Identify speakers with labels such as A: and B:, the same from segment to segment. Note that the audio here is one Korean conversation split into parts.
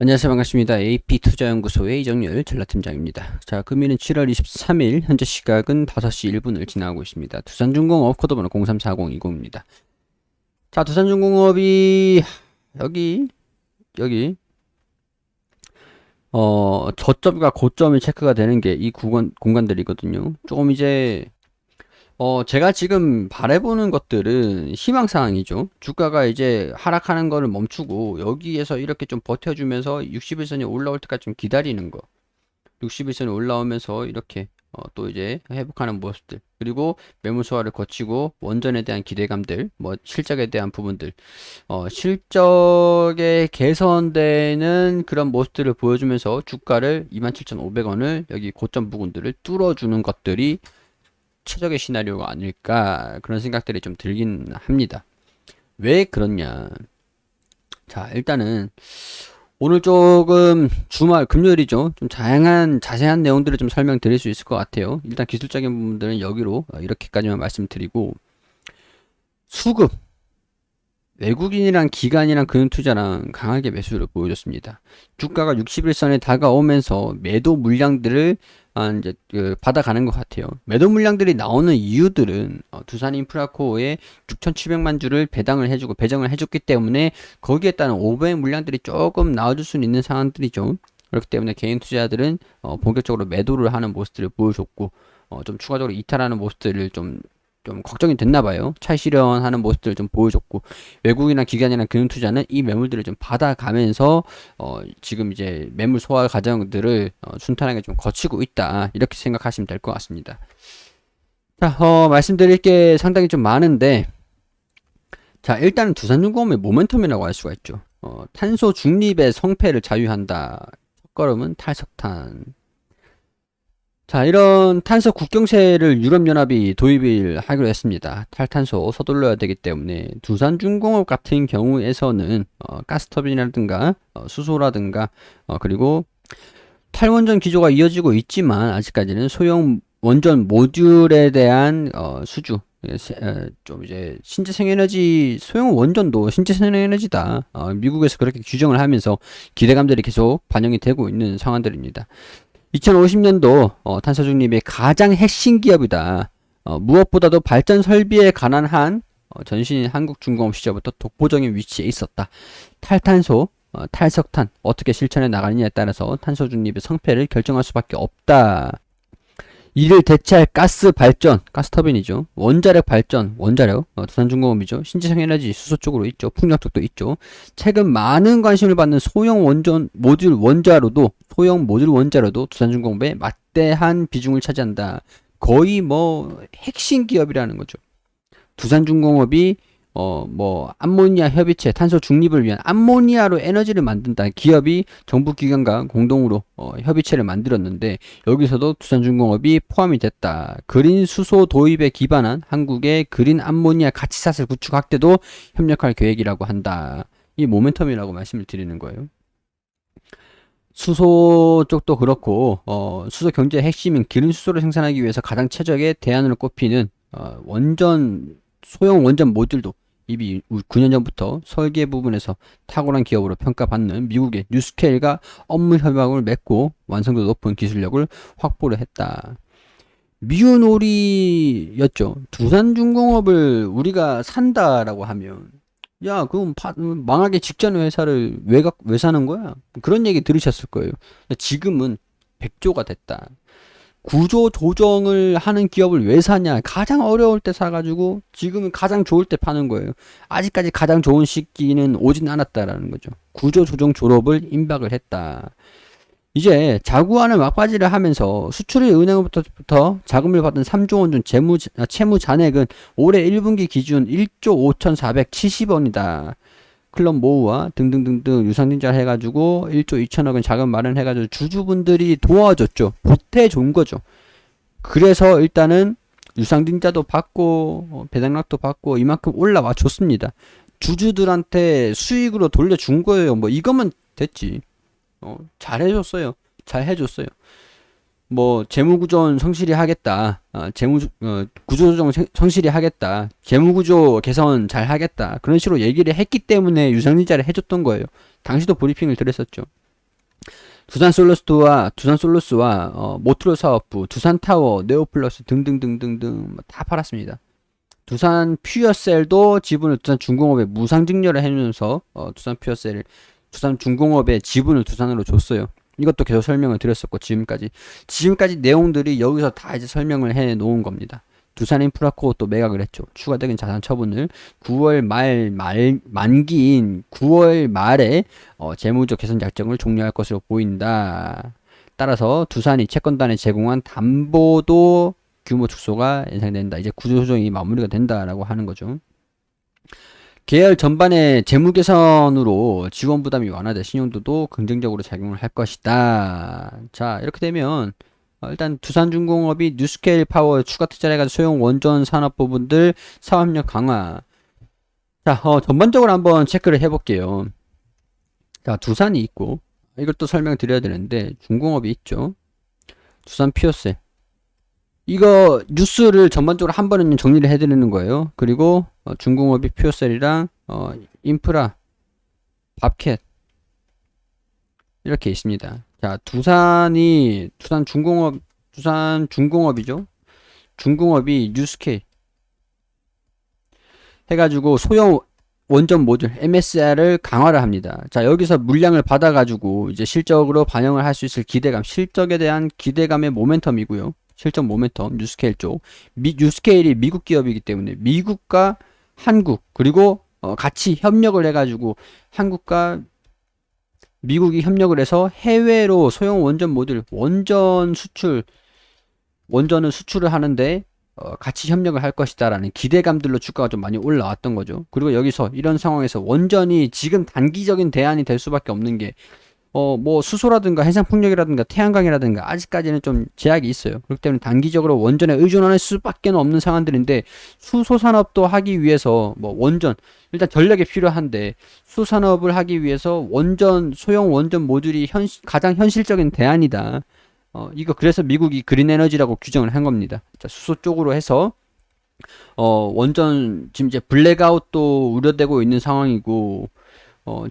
A: 안녕하세요. 반갑습니다. AP투자연구소의 이정열 전략팀장입니다. 자, 금일은 7월 23일, 현재 시각은 5시 1분을 지나고 있습니다. 두산중공업 코드번호 034020입니다. 자, 두산중공업이 여기 저점과 고점이 체크가 되는 게 이 공간들이거든요. 조금 이제 제가 지금 바라보는 것들은 희망사항이죠. 주가가 이제 하락하는 거를 멈추고 여기에서 이렇게 좀 버텨주면서 60일선이 올라올 때까지 좀 기다리는 거. 60일선이 올라오면서 이렇게 또 이제 회복하는 모습들. 그리고 매물 소화를 거치고 원전에 대한 기대감들, 뭐 실적에 대한 부분들, 실적에 개선되는 그런 모습들을 보여주면서 주가를 27,500원을 여기 고점 부분들을 뚫어주는 것들이 최적의 시나리오가 아닐까 그런 생각들이 좀 들긴 합니다. 왜 그렇냐? 자, 일단은 오늘 조금 주말 금요일이죠. 좀 다양한 자세한 내용들을 좀 설명드릴 수 있을 것 같아요. 일단 기술적인 부분들은 여기로 이렇게까지만 말씀드리고 수급 외국인이랑 기관이랑 금융투자랑 강하게 매수를 보여줬습니다. 주가가 60일선에 다가오면서 매도 물량들을 이제 받아가는 것 같아요. 매도 물량들이 나오는 이유들은 두산인프라코어에 6,700만 주를 배당을 해주고 배정을 해줬기 때문에 거기에 따른 오버의 물량들이 조금 나와줄 수 있는 상황들이죠. 그렇기 때문에 개인 투자들은 본격적으로 매도를 하는 모습들을 보여줬고 좀 추가적으로 이탈하는 모습들을 좀 걱정이 됐나 봐요. 차익 실현하는 모습들을 좀 보여줬고 외국이나 기관이나 금융투자는 이 매물들을 좀 받아가면서 지금 이제 매물 소화 과정들을 순탄하게 좀 거치고 있다 이렇게 생각하시면 될 것 같습니다. 자, 말씀드릴 게 상당히 좀 많은데 자, 일단은 두산중공업의 모멘텀이라고 할 수가 있죠. 탄소 중립의 성패를 자유한다. 첫걸음은 탈석탄. 자, 이런 탄소 국경세를 유럽연합이 도입을 하기로 했습니다. 탈탄소 서둘러야 되기 때문에 두산중공업 같은 경우에서는 가스터빈이라든가 수소라든가 그리고 탈원전 기조가 이어지고 있지만 아직까지는 소형 원전 모듈에 대한 수주 좀 이제 신재생에너지 소형 원전도 신재생에너지다. 미국에서 그렇게 규정을 하면서 기대감들이 계속 반영이 되고 있는 상황들입니다. 2050년도 탄소 중립의 가장 핵심 기업이다. 무엇보다도 발전 설비에 관한 한 전신 한국중공업 시절부터 독보적인 위치에 있었다. 탈탄소, 탈석탄 어떻게 실천해 나가느냐에 따라서 탄소 중립의 성패를 결정할 수밖에 없다. 이를 대체할 가스 발전, 가스터빈이죠. 원자력 발전, 원자력, 두산중공업이죠. 신재생에너지 수소 쪽으로 있죠. 풍력 쪽도 있죠. 최근 많은 관심을 받는 소형 원전 모듈 원자로도 두산중공업의 막대한 비중을 차지한다. 거의 뭐 핵심 기업이라는 거죠. 두산중공업이 뭐 암모니아 협의체 탄소 중립을 위한 암모니아로 에너지를 만든다. 기업이 정부 기관과 공동으로 협의체를 만들었는데 여기서도 두산중공업이 포함이 됐다. 그린 수소 도입에 기반한 한국의 그린 암모니아 가치사슬 구축 확대도 협력할 계획이라고 한다. 이 모멘텀이라고 말씀을 드리는 거예요. 수소 쪽도 그렇고 수소 경제의 핵심인 기름 수소를 생산하기 위해서 가장 최적의 대안으로 꼽히는 소형 원전 모듈도 이미 9년 전부터 설계 부분에서 탁월한 기업으로 평가받는 미국의 뉴스케일과 업무 협약을 맺고 완성도 높은 기술력을 확보를 했다. 미운오리였죠. 두산중공업을 우리가 산다라고 하면 야, 그럼 망하기 직전의 회사를 왜 사는 거야? 그런 얘기 들으셨을 거예요. 지금은 백조가 됐다. 구조 조정을 하는 기업을 왜 사냐? 가장 어려울 때 사가지고 지금은 가장 좋을 때 파는 거예요. 아직까지 가장 좋은 시기는 오진 않았다라는 거죠. 구조 조정 졸업을 임박을 했다. 이제 자구안을 막바지를 하면서 수출의 은행으로부터 자금을 받은 3조 원 중 채무 잔액은 올해 1분기 기준 1조 5,470원이다. 클럽 모우와 등등등등 유상증자 해가지고 1조 2천억 원 자금 마련해가지고 주주분들이 도와줬죠. 보태준 거죠. 그래서 일단은 유상증자도 받고 배당락도 받고 이만큼 올라와 줬습니다. 주주들한테 수익으로 돌려준 거예요. 뭐 이거면 됐지. 잘해줬어요. 잘 해줬어요. 뭐 재무구조 성실히 하겠다. 구조조정 성실히 하겠다. 재무구조 개선 잘 하겠다. 그런 식으로 얘기를 했기 때문에 유상증자를 해줬던 거예요. 당시도 브리핑을 드렸었죠. 두산 솔루스와 모트로 사업부, 두산타워, 네오플러스 등등등등등 다 팔았습니다. 두산 퓨어셀도 지분을 두산중공업에 무상증여를 해주면서 두산중공업의 지분을 두산으로 줬어요. 이것도 계속 설명을 드렸었고 지금까지 내용들이 여기서 다 이제 설명을 해 놓은 겁니다. 두산인프라코 또 매각을 했죠. 추가적인 자산 처분을 9월 만기인 9월 말에 재무적 개선 약정을 종료할 것으로 보인다. 따라서 두산이 채권단에 제공한 담보도 규모 축소가 예상된다. 이제 구조조정이 마무리가 된다라고 하는 거죠. 계열 전반의 재무 개선으로 지원 부담이 완화돼 신용도도 긍정적으로 작용을 할 것이다. 자, 이렇게 되면 일단 두산중공업이 뉴스케일 파워 추가 투자를 해가지고 소형 원전 산업 부분들 사업력 강화. 자, 전반적으로 한번 체크를 해볼게요. 자, 두산이 있고 이걸 또 설명드려야 되는데 중공업이 있죠. 두산 피어셀. 이거 뉴스를 전반적으로 한 번은 정리를 해드리는 거예요. 그리고 중공업이 퓨어셀이랑 인프라, 밥캣 이렇게 있습니다. 자, 두산중공업이죠. 중공업이 뉴스케일 해가지고 소형 원전 모듈 MSR을 강화를 합니다. 자, 여기서 물량을 받아가지고 이제 실적으로 반영을 할 수 있을 기대감, 실적에 대한 기대감의 모멘텀이고요. 실적 모멘텀, 뉴스케일 쪽. 뉴스케일이 미국 기업이기 때문에 미국과 한국, 그리고 같이 협력을 해가지고 한국과 미국이 협력을 해서 해외로 소형 원전 모듈, 원전을 수출을 하는데 같이 협력을 할 것이다라는 기대감들로 주가가 좀 많이 올라왔던 거죠. 그리고 여기서 이런 상황에서 원전이 지금 단기적인 대안이 될 수밖에 없는 게 뭐 수소라든가 해상풍력이라든가 태양광이라든가 아직까지는 좀 제약이 있어요. 그렇기 때문에 단기적으로 원전에 의존할 수밖에 없는 상황들인데 수소 산업도 하기 위해서 뭐 원전 일단 전력이 필요한데 수산업을 하기 위해서 소형 원전 모듈이 가장 현실적인 대안이다. 이거 그래서 미국이 그린 에너지라고 규정을 한 겁니다. 자, 수소 쪽으로 해서 원전 지금 이제 블랙아웃도 우려되고 있는 상황이고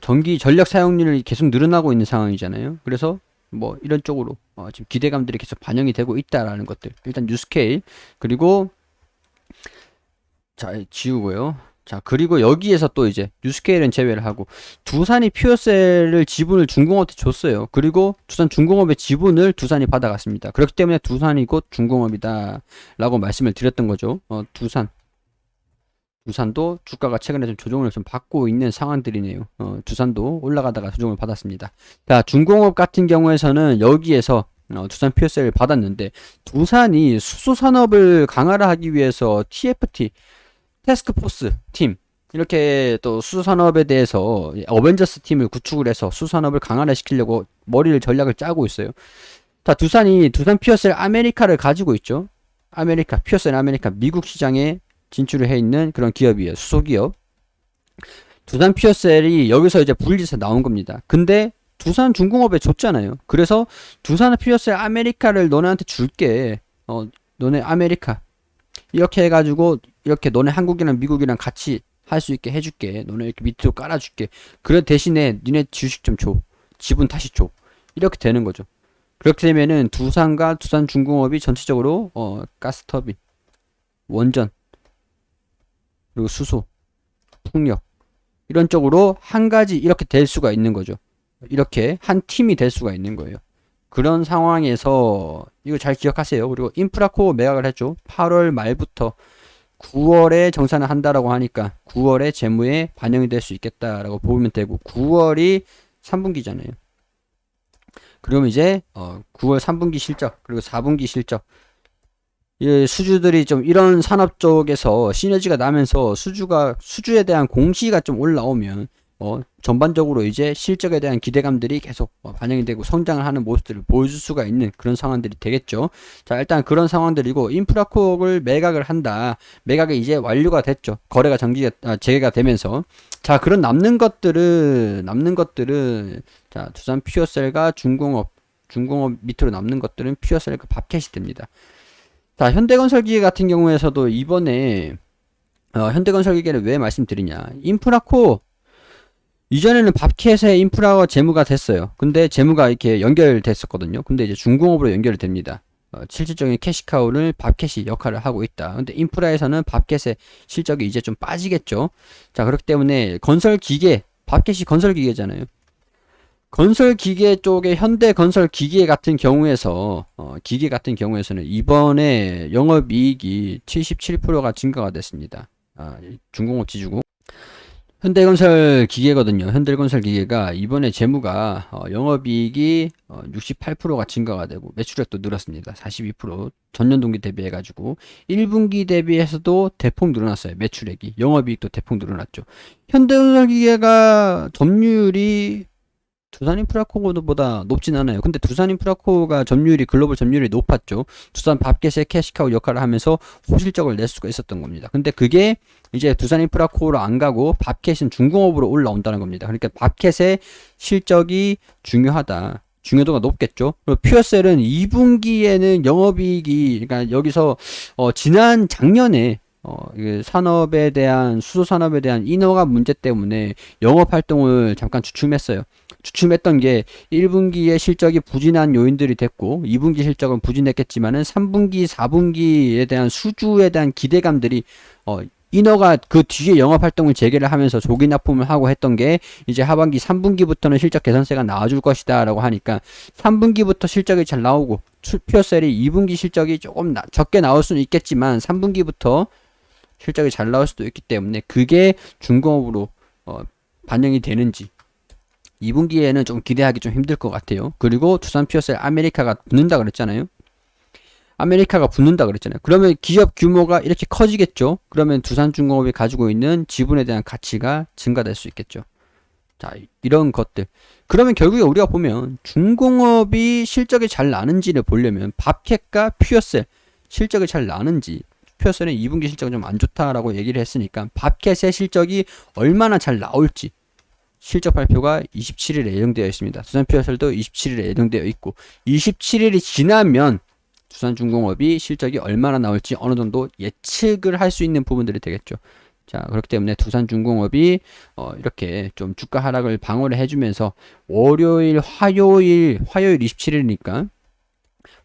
A: 전력 사용률이 계속 늘어나고 있는 상황이잖아요. 그래서 뭐 이런 쪽으로 지금 기대감들이 계속 반영이 되고 있다라는 것들. 일단 뉴스케일 그리고 자, 지우고요. 자, 그리고 여기에서 또 이제 뉴스케일은 제외를 하고 두산이 퓨어셀을 지분을 중공업한테 줬어요. 그리고 두산 중공업의 지분을 두산이 받아갔습니다. 그렇기 때문에 두산이 곧 중공업이다 라고 말씀을 드렸던 거죠. 두산도 주가가 최근에 좀 조정을 좀 받고 있는 상황들이네요. 두산도 올라가다가 조정을 받았습니다. 자, 중공업 같은 경우에서는 여기에서 두산 퓨어셀을 받았는데 두산이 수소 산업을 강화를 하기 위해서 TFT 태스크포스 팀 이렇게 또 수소 산업에 대해서 어벤져스 팀을 구축을 해서 수소 산업을 강화를 시키려고 전략을 짜고 있어요. 자, 두산 퓨어셀 아메리카를 가지고 있죠. 퓨어셀 아메리카 미국 시장에 진출을 해 있는 그런 기업이에요. 수소기업. 두산 퓨어셀이 여기서 이제 분리해서 나온 겁니다. 근데 두산 중공업에 줬잖아요. 그래서 두산 퓨어셀 아메리카를 너네한테 줄게. 너네 아메리카. 이렇게 해가지고 이렇게 너네 한국이랑 미국이랑 같이 할 수 있게 해줄게. 너네 이렇게 밑으로 깔아줄게. 그래 대신에 니네 주식 좀 줘. 지분 다시 줘. 이렇게 되는 거죠. 그렇게 되면은 두산과 두산중공업이 전체적으로 가스터빈, 원전, 그리고 수소, 풍력 이런 쪽으로 한 가지 이렇게 될 수가 있는 거죠. 이렇게 한 팀이 될 수가 있는 거예요. 그런 상황에서 이거 잘 기억하세요. 그리고 인프라코어 매각을 했죠. 8월 말부터 9월에 정산을 한다라고 하니까 9월에 재무에 반영이 될 수 있겠다라고 보면 되고 9월이 3분기잖아요. 그러면 이제 9월 3분기 실적 그리고 4분기 실적 수주들이 좀 이런 산업 쪽에서 시너지가 나면서 수주에 대한 공시가 좀 올라오면 전반적으로 이제 실적에 대한 기대감들이 계속 반영이 되고 성장을 하는 모습들을 보여줄 수가 있는 그런 상황들이 되겠죠. 자, 일단 그런 상황들이고 인프라코어를 매각을 한다. 매각이 이제 완료가 됐죠. 거래가 재개가 되면서 자, 그런 남는 것들은 자, 두산 퓨어셀과 중공업 밑으로 남는 것들은 퓨어셀과 밥캣이 됩니다. 자, 현대건설기계 같은 경우에서도 이번에 현대건설기계를 왜 말씀드리냐. 인프라코어 이전에는 밥캣의 인프라가 재무가 됐어요. 근데 재무가 이렇게 연결됐었거든요. 근데 이제 중공업으로 연결이 됩니다. 실질적인 캐시카우를 밥캣이 역할을 하고 있다. 근데 인프라에서는 밥캣의 실적이 이제 좀 빠지겠죠. 자, 그렇기 때문에 건설 기계, 밥캣이 건설 기계잖아요. 건설 기계 쪽에 현대 건설 기계 같은 경우에서 기계 같은 경우에서는 이번에 영업이익이 77%가 증가가 됐습니다. 중공업 지주고 현대건설 기계거든요. 현대건설 기계가 이번에 재무가 영업이익이 68%가 증가가 되고 매출액도 늘었습니다. 42% 전년 동기 대비해 가지고 1분기 대비해서도 대폭 늘어났어요. 매출액이 영업이익도 대폭 늘어났죠. 현대건설 기계가 점유율이 두산인프라코보다 높진 않아요. 근데 두산인프라코가 점유율이 글로벌 점유율이 높았죠. 두산 밥켓의 캐시카우 역할을 하면서 호실적을 낼 수가 있었던 겁니다. 근데 그게 이제 두산인프라코로 안 가고 밥켓은 중공업으로 올라온다는 겁니다. 그러니까 밥켓의 실적이 중요하다. 중요도가 높겠죠. 그리고 퓨어셀은 2분기에는 영업이익이 그러니까 여기서 지난 작년에 산업에 대한 수소 산업에 대한 인허가 문제 때문에 영업 활동을 잠깐 주춤했어요. 주춤했던 게 1분기에 실적이 부진한 요인들이 됐고 2분기 실적은 부진했겠지만은 3분기, 4분기에 대한 수주에 대한 기대감들이 인허가 그 뒤에 영업 활동을 재개를 하면서 조기 납품을 하고 했던 게 이제 하반기 3분기부터는 실적 개선세가 나와줄 것이다 라고 하니까 3분기부터 실적이 잘 나오고 퓨어셀이 2분기 실적이 조금 적게 나올 수는 있겠지만 3분기부터 실적이 잘 나올 수도 있기 때문에 그게 중공업으로 반영이 되는지 2분기에는 좀 기대하기 좀 힘들 것 같아요. 그리고 두산 퓨어셀 아메리카가 붙는다 그랬잖아요. 아메리카가 붙는다 그랬잖아요. 그러면 기업 규모가 이렇게 커지겠죠. 그러면 두산중공업이 가지고 있는 지분에 대한 가치가 증가될 수 있겠죠. 자, 이런 것들. 그러면 결국에 우리가 보면 중공업이 실적이 잘 나는지를 보려면 밥캣과 퓨어셀 실적이 잘 나는지 퓨어셀은 2분기 실적이 좀 안 좋다라고 얘기를 했으니까 밥캣의 실적이 얼마나 잘 나올지 실적 발표가 27일에 예정되어 있습니다. 두산퓨어셀도 27일에 예정되어 있고 27일이 지나면 두산중공업이 실적이 얼마나 나올지 어느 정도 예측을 할 수 있는 부분들이 되겠죠. 자, 그렇기 때문에 두산중공업이 이렇게 좀 주가 하락을 방어를 해주면서 화요일 27일이니까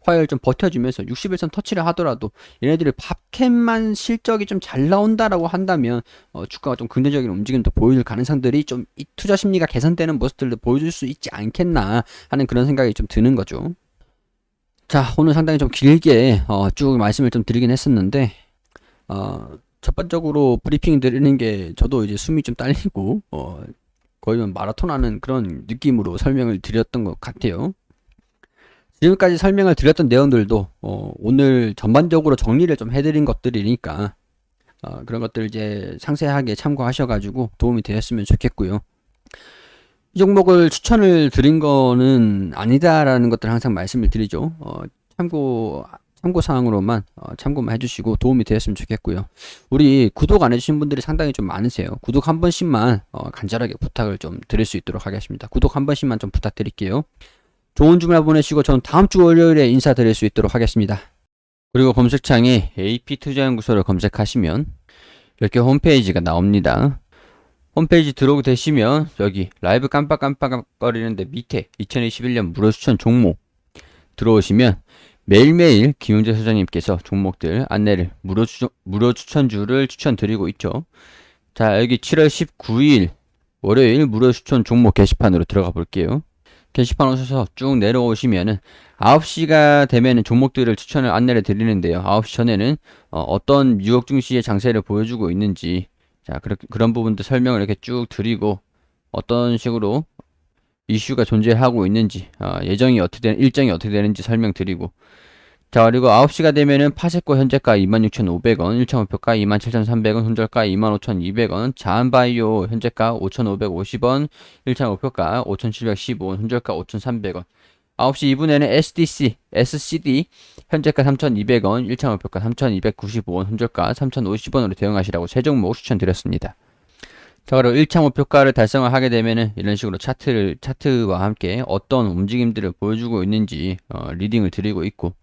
A: 화요일 좀 버텨주면서 60일선 터치를 하더라도 얘네들이 밥캔만 실적이 좀 잘 나온다라고 한다면 주가가 좀 긍정적인 움직임도 보여줄 가능성들이 좀 이 투자 심리가 개선되는 모습들도 보여줄 수 있지 않겠나 하는 그런 생각이 좀 드는 거죠. 자, 오늘 상당히 좀 길게 쭉 말씀을 좀 드리긴 했었는데 첫 번째로 브리핑 드리는 게 저도 이제 숨이 좀 딸리고 거의 마라톤 하는 그런 느낌으로 설명을 드렸던 것 같아요. 지금까지 설명을 드렸던 내용들도 오늘 전반적으로 정리를 좀 해드린 것들이니까 그런 것들 이제 상세하게 참고하셔가지고 도움이 되었으면 좋겠고요. 이 종목을 추천을 드린 거는 아니다라는 것들 항상 말씀을 드리죠. 참고사항으로만 참고만 해주시고 도움이 되었으면 좋겠고요. 우리 구독 안 해주신 분들이 상당히 좀 많으세요. 구독 한 번씩만 간절하게 부탁을 좀 드릴 수 있도록 하겠습니다. 구독 한 번씩만 좀 부탁드릴게요. 좋은 주말 보내시고 저는 다음 주 월요일에 인사드릴 수 있도록 하겠습니다. 그리고 검색창에 AP투자연구소를 검색하시면 이렇게 홈페이지가 나옵니다. 홈페이지 들어오게 되시면 여기 라이브 깜빡깜빡거리는데 밑에 2021년 무료 추천 종목 들어오시면 매일매일 김용재 소장님께서 종목들 안내를 무료 추천주를 추천드리고 있죠. 자, 여기 7월 19일 월요일 무료 추천 종목 게시판으로 들어가 볼게요. 게시판 오셔서 쭉 내려오시면은 9시가 되면은 종목들을 추천을 안내를 드리는데요. 9시 전에는 어떤 뉴욕 증시의 장세를 보여주고 있는지 자, 그런 부분들 설명을 이렇게 쭉 드리고 어떤 식으로 이슈가 존재하고 있는지 일정이 어떻게 되는지 설명드리고 자, 그리고 9시가 되면은 파세코 현재가 26,500원, 1차 목표가 27,300원, 손절가 25,200원, 자한바이오 현재가 5,550원, 1차 목표가 5,715원, 손절가 5,300원. 9시 2분에는 SCD 현재가 3,200원, 1차 목표가 3,295원, 손절가 3,050원으로 대응하시라고 세 종목 추천드렸습니다. 자, 그리고 1차 목표가를 달성을 하게 되면은 이런 식으로 차트와 함께 어떤 움직임들을 보여주고 있는지 리딩을 드리고 있고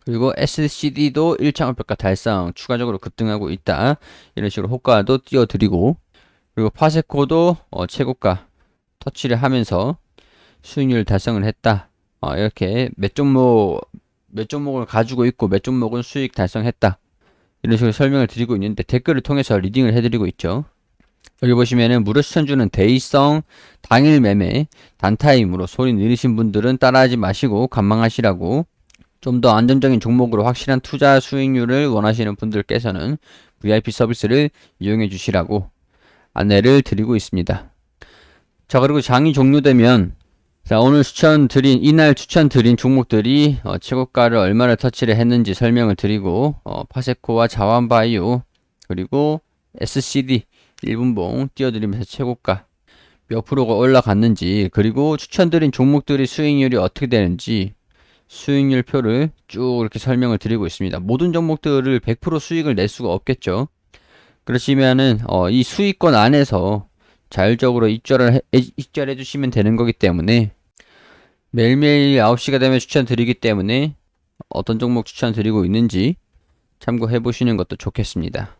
A: 그리고 SCD도 1차 목표가 달성 추가적으로 급등하고 있다. 이런 식으로 호가도 띄워드리고 그리고 파세코도 최고가 터치를 하면서 수익률 달성을 했다. 이렇게 몇 종목을 가지고 있고 몇 종목은 수익 달성했다. 이런 식으로 설명을 드리고 있는데 댓글을 통해서 리딩을 해드리고 있죠. 여기 보시면은 무료 추천주는 대의성, 당일 매매, 단타임으로 소리 느리신 분들은 따라하지 마시고 관망하시라고, 좀 더 안정적인 종목으로 확실한 투자 수익률을 원하시는 분들께서는 VIP 서비스를 이용해 주시라고 안내를 드리고 있습니다. 자, 그리고 장이 종료되면 자, 오늘 이날 추천드린 종목들이 최고가를 얼마를 터치를 했는지 설명을 드리고, 파세코와 자원바이오 그리고 SCD 1분봉 띄워드리면서 최고가 몇 프로가 올라갔는지, 그리고 추천드린 종목들이 수익률이 어떻게 되는지 수익률 표를 쭉 이렇게 설명을 드리고 있습니다. 모든 종목들을 100% 수익을 낼 수가 없겠죠. 그러시면은 이 수익권 안에서 자율적으로 입절해 주시면 되는 거기 때문에, 매일매일 9시가 되면 추천드리기 때문에 어떤 종목 추천드리고 있는지 참고해 보시는 것도 좋겠습니다.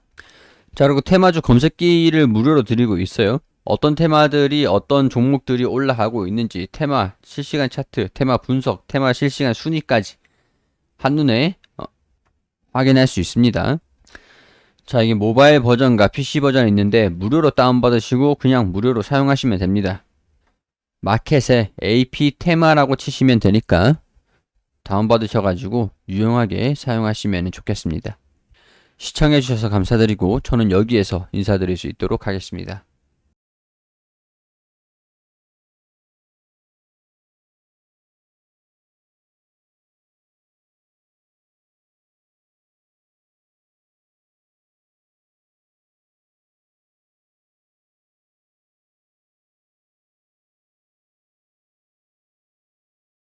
A: 자, 그리고 테마주 검색기를 무료로 드리고 있어요. 어떤 테마들이 어떤 종목들이 올라가고 있는지 테마 실시간 차트, 테마 분석, 테마 실시간 순위까지 한눈에 확인할 수 있습니다. 자, 이게 모바일 버전과 PC 버전이 있는데 무료로 다운받으시고 그냥 무료로 사용하시면 됩니다. 마켓에 AP 테마라고 치시면 되니까 다운받으셔가지고 유용하게 사용하시면 좋겠습니다. 시청해주셔서 감사드리고 저는 여기에서 인사드릴 수 있도록 하겠습니다.